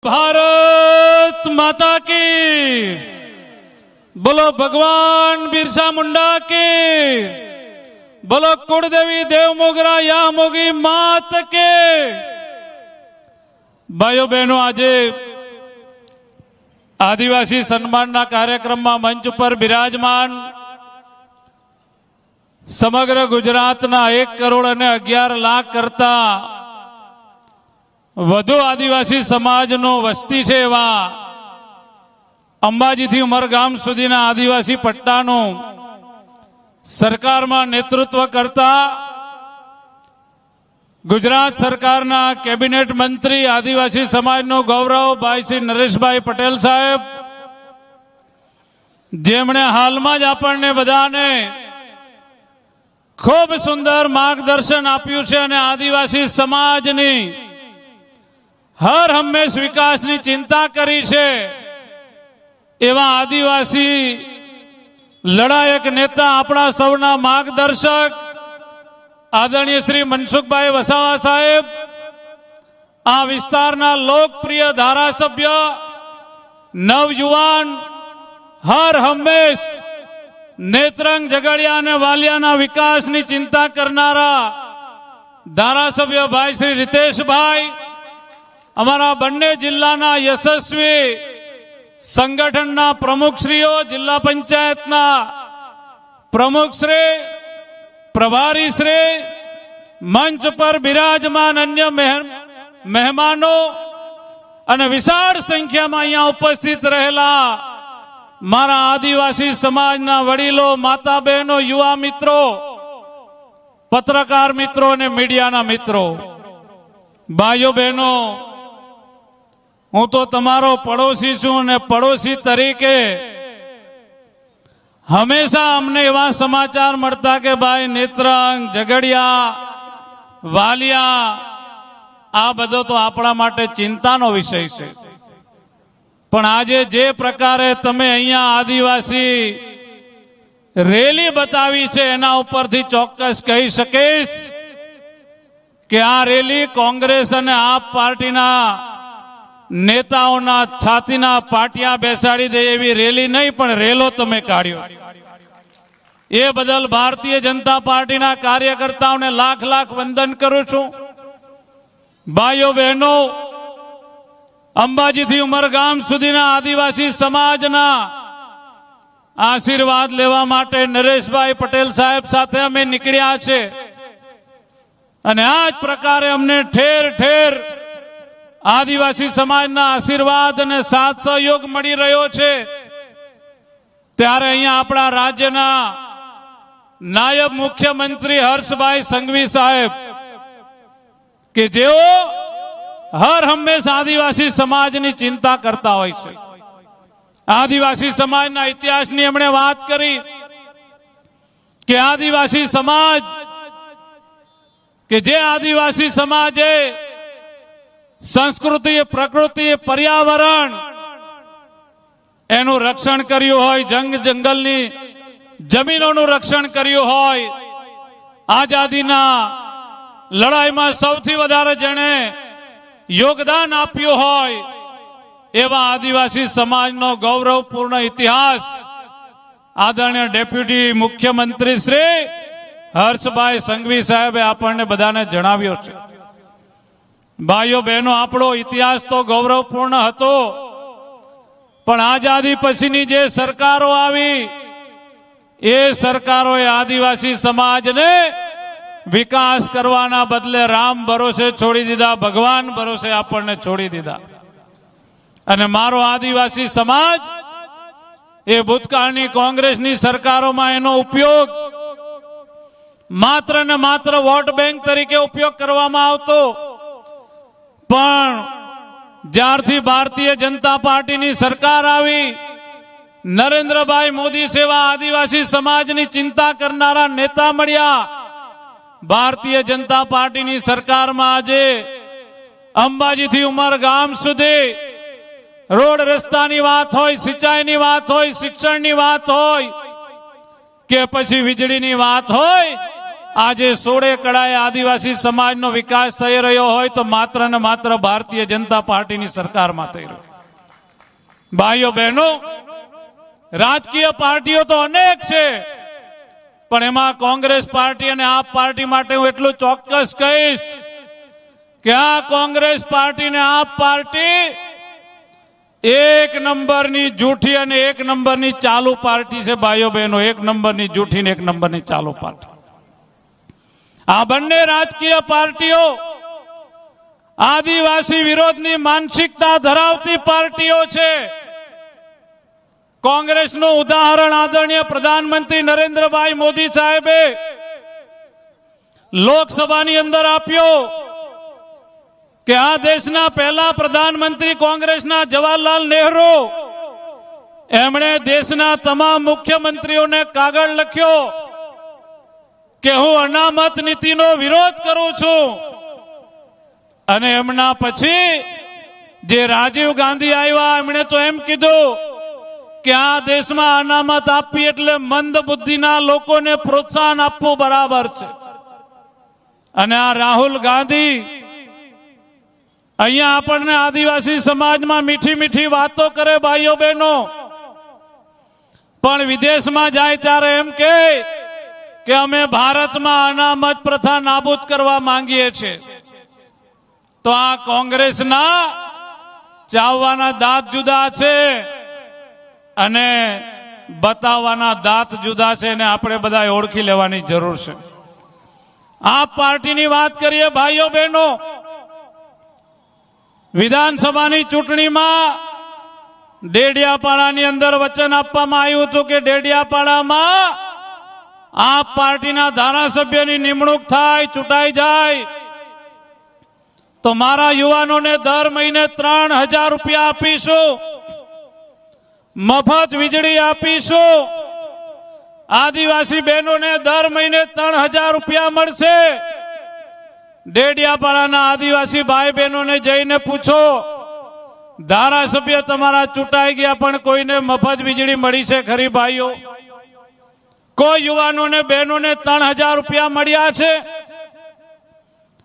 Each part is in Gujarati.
भारत माता की बोलो, भगवान बिरसा मुंडा की बोलो, कुलदेवी देव मोगरा या मोगी मात के। भाइयों बहनों, आज आदिवासी सम्मान कार्यक्रम में मंच पर विराजमान समग्र गुजरात 1 करोड़ અને 11 લાખ करता વધુ આદિવાસી સમાજનો વસ્તી છે એવા અંબાજીથી ઉમરગામ સુધીના આદિવાસી પટ્ટાનું સરકારમાં નેતૃત્વ કરતા ગુજરાત સરકારના કેબિનેટ મંત્રી આદિવાસી સમાજનો ગૌરવ ભાઈ શ્રી નરેશભાઈ પટેલ સાહેબ, જેમણે હાલમાં જ આપણને બધાને ખૂબ સુંદર માર્ગદર્શન આપ્યું છે અને આદિવાસી સમાજની હર હંમેશ વિકાસની ચિંતા કરી છે એવા આદિવાસી લડાયક નેતા, આપણા સૌના માર્ગદર્શક આદરણીય શ્રી મનસુખભાઈ વસાવા સાહેબ, આ વિસ્તારના લોકપ્રિય ધારાસભ્ય, નવયુવાન, હર હંમેશ નેત્રંગ, ઝઘડિયા અને વાલિયાના વિકાસની ચિંતા કરનારા ધારાસભ્ય ભાઈ શ્રી રીતેશભાઈ, અમારા બંને જિલ્લાના યશસ્વી સંગઠનના પ્રમુખશ્રીઓ, જિલ્લા પંચાયતના પ્રમુખશ્રી, પ્રભારીશ્રી, મંચ પર બિરાજમાન અન્ય મહેમાનો અને વિશાળ સંખ્યામાં અહીંયા ઉપસ્થિત રહેલા મારા આદિવાસી સમાજના વડીલો, માતા બહેનો, યુવા મિત્રો, પત્રકાર મિત્રો અને મીડિયાના મિત્રો, ભાઈઓ બહેનો, હું તો તમારો પડોશી છું અને પડોશી તરીકે હંમેશા અમને એવા સમાચાર મળતા કે ભાઈ નેત્રંગ, ઝઘડિયા, વાલિયા, આ બધો તો આપણા માટે ચિંતાનો વિષય છે. પણ આજે જે પ્રકારે તમે અહીંયા આદિવાસી રેલી બતાવી છે એના ઉપરથી ચોક્કસ કહી શકીશ કે આ રેલી કોંગ્રેસ અને આપ પાર્ટીના નેતાઓના છાતીના પાટિયા બેસાડી દે એવી રેલી નહીં, પણ રેલો તમે કાઢ્યો. એ બદલ ભારતીય જનતા પાર્ટીના કાર્યકર્તાઓને લાખ લાખ વંદન કરું છું. ભાઈઓ બહેનો, અંબાજીથી ઉમરગામ સુધીના આદિવાસી સમાજના આશીર્વાદ લેવા માટે નરેશભાઈ પટેલ સાહેબ સાથે અમે નીકળ્યા છે અને આ જ પ્રકારે અમને ઠેર ઠેર આદિવાસી સમાજના આશીર્વાદ અને સાથ સહયોગ મળી રહ્યો છે. ત્યારે અહીંયા આપણા રાજ્યના નાયબ મુખ્યમંત્રી હર્ષભાઈ સંઘવી સાહેબ, કે જેઓ હર હંમેશા આદિવાસી સમાજની ચિંતા કરતા હોય છે. આદિવાસી સમાજના ઇતિહાસની એમણે વાત કરી કે આદિવાસી સમાજ, કે જે આદિવાસી સમાજે સંસ્કૃતિ, પ્રકૃતિ, પર્યાવરણ એનું રક્ષણ કર્યું હોય, જંગલની જમીનોનું રક્ષણ કર્યું હોય, આઝાદીના લડાઈમાં સૌથી વધારે જેણે યોગદાન આપ્યું હોય એવા આદિવાસી સમાજનો ગૌરવપૂર્ણ ઇતિહાસ આદરણીય ડેપ્યુટી મુખ્યમંત્રી શ્રી હર્ષભાઈ સંઘવી સાહેબે આપણને બધાને જણાવ્યો છે. ભાઈઓ બહેનો, આપણો ઇતિહાસ તો ગૌરવપૂર્ણ હતો, પણ આઝાદી પછીની જે સરકારો આવી એ સરકારોએ આદિવાસી સમાજને વિકાસ કરવાના બદલે રામ ભરોસે છોડી દીધા, ભગવાન ભરોસે આપણને છોડી દીધા. અને મારો આદિવાસી સમાજ એ ભૂતકાળની કોંગ્રેસની સરકારોમાં એનો ઉપયોગ માત્ર ને માત્ર વોટ બેંક તરીકે ઉપયોગ કરવામાં આવતો, પણ જ્યારથી ભારતીય જનતા પાર્ટીની સરકાર આવી, નરેન્દ્રભાઈ મોદી સેવા આદિવાસી સમાજની ચિંતા કરનારા નેતા મળ્યા, ભારતીય જનતા પાર્ટીની સરકારમાં આજે અંબાજીથી ઉમરગામ સુધી રોડ રસ્તાની વાત હોય, સિંચાઈની વાત હોય, શિક્ષણની વાત હોય કે પછી વીજળીની વાત હોય, આજે સોળે કળાએ આદિવાસી સમાજનો વિકાસ થઈ રહ્યો હોય તો માત્ર ને માત્ર ભારતીય જનતા પાર્ટીની સરકારમાં થઈ રહ્યો. ભાઈઓ બહેનો, રાજકીય પાર્ટીઓ તો અનેક છે, પણ એમાં કોંગ્રેસ પાર્ટી અને આપ પાર્ટી માટે હું એટલું ચોક્કસ કહીશ કે આ કોંગ્રેસ પાર્ટી ને આપ પાર્ટી એક નંબરની જૂઠી અને એક નંબરની ચાલુ પાર્ટી છે. ભાઈઓ બહેનો, એક નંબરની જૂઠી ને એક નંબરની ચાલુ પાર્ટી. આ બંને રાજકીય પાર્ટીઓ આદિવાસી વિરોધની માનસિકતા ધરાવતી પાર્ટીઓ છે. કોંગ્રેસનું ઉદાહરણ આદરણીય પ્રધાનમંત્રી નરેન્દ્રભાઈ મોદી સાહેબે લોકસભાની અંદર આપ્યો કે આ દેશના પહેલા પ્રધાનમંત્રી કોંગ્રેસના જવાહરલાલ નહેરુ, એમણે દેશના તમામ મુખ્યમંત્રીઓને કાગળ લખ્યો કે હું અનામત નીતિનો વિરોધ કરું છું. અને એમના પછી જે રાજીવ ગાંધી આવ્યા, એમણે તો એમ કીધું કે આ દેશમાં અનામત આપવી એટલે મંદ બુદ્ધિના લોકોને પ્રોત્સાહન આપવું બરાબર છે. અને આ રાહુલ ગાંધી અહીંયા આપણને આદિવાસી સમાજમાં મીઠી મીઠી વાતો કરે ભાઈઓ બહેનો, પણ વિદેશમાં જાય ત્યારે એમ કે અમે ભારતમાં અનામત પ્રથા નાબૂદ કરવા માંગીએ છીએ. તો આ કોંગ્રેસના ચાવવાના દાંત જુદા છે અને બતાવવાના દાંત જુદા છે, અને આપણે બધા ઓળખી લેવાની જરૂર છે. આ પાર્ટીની વાત કરીએ ભાઈઓ બહેનો, વિધાનસભાની ચૂંટણીમાં ડેડિયાપાડાની અંદર વચન આપવામાં આવ્યું હતું કે ડેડિયાપાડામાં આ પાર્ટીના ધારાસભ્યની નિમણૂક થાય, ચૂંટાઈ જાય તો મારા યુવાનોને દર મહિને 3,000 રૂપિયા આપીશું, મફત વીજળી આપીશું, આદિવાસી બહેનોને દર મહિને 3,000 રૂપિયા મળશે. ડેડિયાપાડાના આદિવાસી ભાઈ બહેનોને જઈને પૂછો, ધારાસભ્ય તમારા ચૂંટાઈ ગયા પણ કોઈને મફત વીજળી મળી છે ખરી? ભાઈઓ, કોઈ યુવાનોને બહેનોને 3,000 રૂપિયા મળ્યા છે?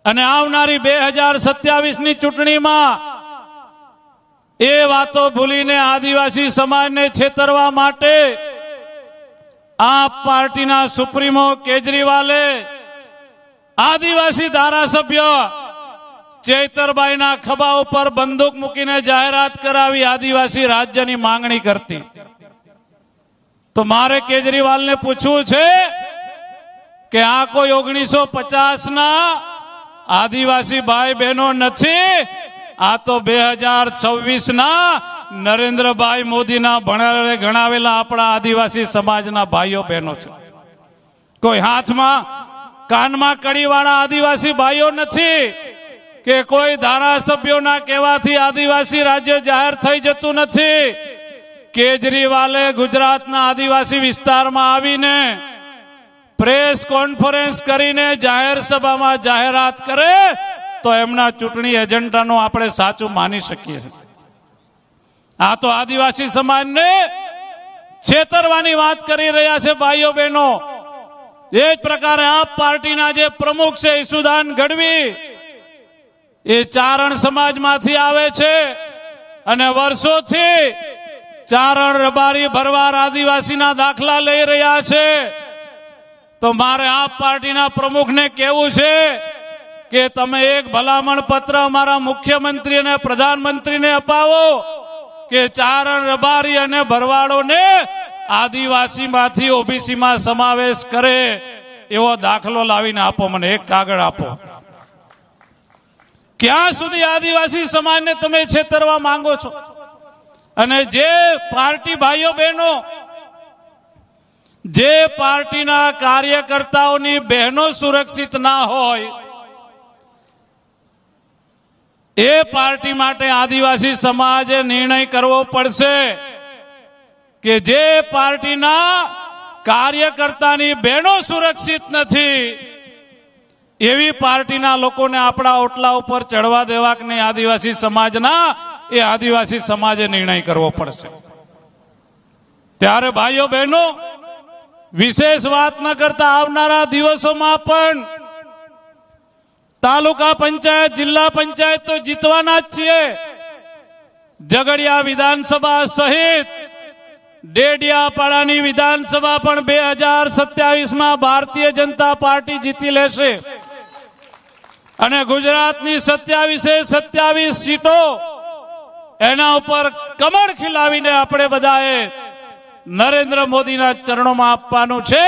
અને આવનારી 2027ની ચૂંટણીમાં એ વાતો ભૂલીને આદિવાસી સમાજને છેતરવા માટે આ પાર્ટીના સુપ્રીમો કેજરીવાલે આદિવાસી ધારાસભ્ય ચૈતરભાઈના ખભા ઉપર બંદૂક મૂકીને જાહેરાત કરાવી આદિવાસી રાજ્યની માંગણી કરતી. તો મારે કેજરીવાલને પૂછવું છે કે આ કોઈ 1950ના આદિવાસી ભાઈ બહેનો નથી, આ તો 2026ના નરેન્દ્રભાઈ મોદીના ભણેલા ગણાવેલા આપણા આદિવાસી સમાજના ભાઈઓ બહેનો છે. કોઈ હાથમાં કાનમાં કડીવાળા આદિવાસી ભાઈઓ નથી કે કોઈ ધારાસભ્યોના કહેવાથી આદિવાસી રાજ્ય જાહેર થઈ જતું નથી. કેજરીવાલે ગુજરાતના આદિવાસી વિસ્તારમાં આવીને પ્રેસ કોન્ફરન્સ કરીને જાહેર સભામાં જાહેરાત કરે તો એમના ચૂંટણી એજન્ડાનું આપણે સાચું માની શકીએ. આ તો આદિવાસી સમાજને છેતરવાની વાત કરી રહ્યા છે ભાઈઓ બહેનો. એ જ પ્રકારે આપ પાર્ટીના જે પ્રમુખ છે ઈસુદાન ગઢવી, એ ચારણ સમાજમાંથી આવે છે અને વર્ષોથી ચારણ, રબારી, ભરવાડ આદિવાસીના દાખલા લઈ રહ્યા છે. તો મારે આપ પાર્ટીના પ્રમુખને કહેવું છે કે તમે એક ભલામણ પત્ર અમારા મુખ્યમંત્રી અને પ્રધાનમંત્રીને અપાવો કે ચારણ, રબારી અને ભરવાડોને આદિવાસીમાંથી ઓબીસીમાં સમાવેશ કરે એવો દાખલો લાવીને આપો. મને એક કાગળ આપો. ક્યાં સુધી આદિવાસી સમાજને તમે છેતરવા માંગો છો? અને જે પાર્ટી ભાઈઓ બહેનો, જે પાર્ટીના કાર્યકર્તાઓની બહેનો સુરક્ષિત ના હોય એ પાર્ટી માટે આદિવાસી સમાજે નિર્ણય કરવો પડશે કે જે પાર્ટીના કાર્યકર્તાની બહેનો સુરક્ષિત નથી એવી પાર્ટીના લોકોને આપણા ઓટલા ઉપર ચડવા દેવા કે નહીં, આદિવાસી સમાજના એ આદિવાસી સમાજે નિર્ણય કરવો પડશે. ત્યારે ભાઈઓ બહેનો, વિશેષ વાત ન કરતા આવનારા દિવસોમાં પણ તાલુકા પંચાયત જિલ્લા પંચાયત તો જીતવાના જ છીએ. ઝઘડિયા વિધાનસભા સહિત ડેડિયાપાડાની વિધાનસભા પણ 2027માં ભારતીય જનતા પાર્ટી જીતી લેશે અને ગુજરાતની 27 સીટો એના ઉપર કમળ ખીલાવીને આપણે બધાએ નરેન્દ્ર મોદીના ચરણોમાં આપવાનું છે.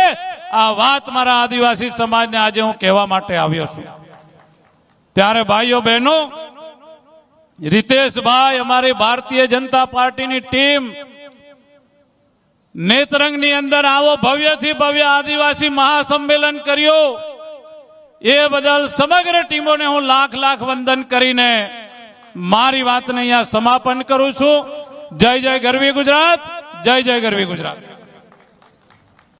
આ વાત મારા આદિવાસી સમાજને આજે હું કહેવા માટે આવ્યો છું. ત્યારે ભાઈઓ બહેનો, રીતેશભાઈ, અમારી ભારતીય જનતા પાર્ટીની ટીમ નેત્રંગની અંદર આવો ભવ્યથી ભવ્ય આદિવાસી મહાસંમેલન કર્યો એ બદલ સમગ્ર ટીમોને હું લાખ વંદન કરીને મારી વાતને અહીંયા સમાપન કરું છું. જય જય ગરવી ગુજરાત, જય જય ગરવી ગુજરાત.